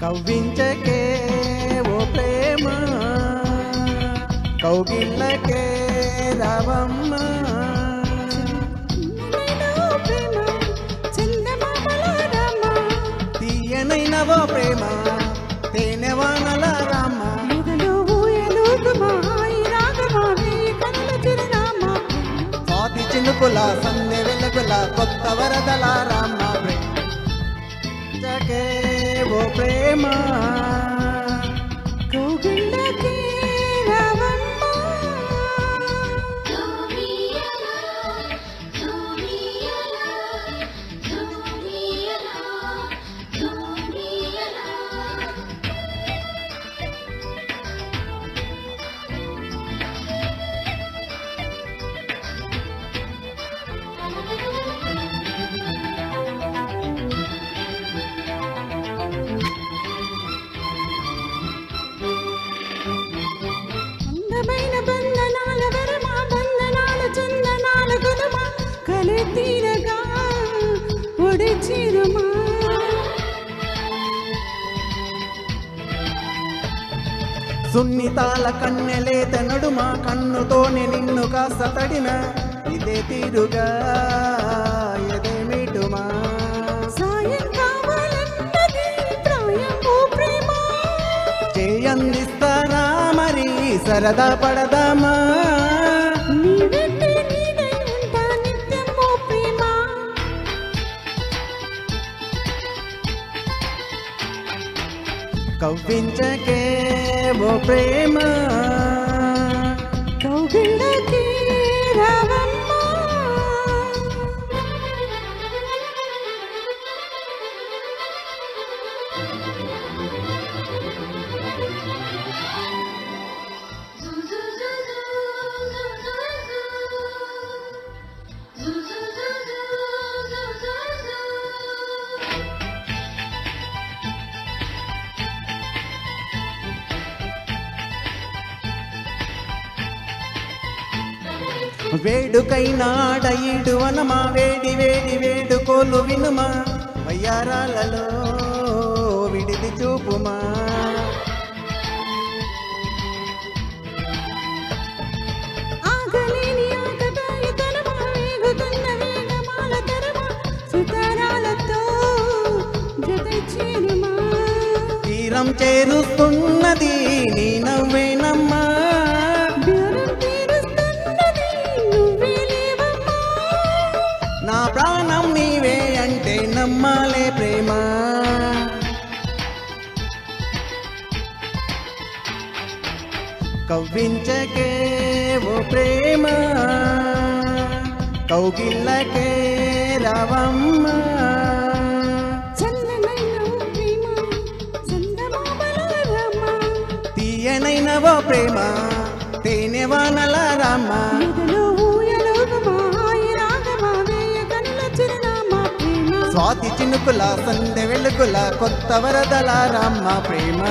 కవ్వించకే ఓ ప్రేమ కౌగిళ్ళకే రావమ్మ తీయనైన ఓ ప్రేమ తేనెవానల రామ స్వాతి చినుకుల సందె వెలుగుల కొత్త వరదల రామ ప్రేమకే ఓ ప్రేమ కౌగిళ్ళకే రావమ్మ అందమైన బంధనాల వరమా బంధనాల చందనాల గుణమా కలే తీరగా ఒడిచిరుమా సున్నితాల కన్నెలేత నడుమ కన్నుతోనే నిన్ను కాస్త తడిన ఇదే తీరుగా ఎదే మీటుమా సాయం కావాలన్నది ప్రాయం ఓ ప్రేమ చేయందిస్తారా మరి సరదా పడదామా నీ వెంటే నీడై ఉంటా నిత్యం ఓ ప్రేమ కవ్వించకే ఓ ప్రేమ కౌగిళ్ళకే రావమ్మ వేడుకైనాడ ఈడు వనమా వేడి వేడి వేడుకోలు వినుమా వయ్యారాలలో విడిది చూపుమా ఆగలేని ఆకతాయి తనమా వేగుతున్న వేగమాల తరమా సుతారాలతో జతై చేరుమా తీరం చేరుస్తున్నది నీ నవ్వేనమ్మా దూరం తీరుస్తున్నది నువ్వే లేవమ్మా నా ప్రాణం నీవే అంటే నమ్మాలే ప్రేమ కవ్వించకే ఓ ప్రేమ కౌగిళ్ళకే రావమ్మ చల్లనైన ఓ ప్రేమ చందమామల రమ్మ తీయనైన ఓ ప్రేమ తేనెవానల రామ ఎదలో ఊయలోగమా హాయి రాగమా వేయ కనుల చిరునామా ప్రేమ స్వాతి చినుకుల సందె వెలుగుల కొత్త వరదల రామ ప్రేమ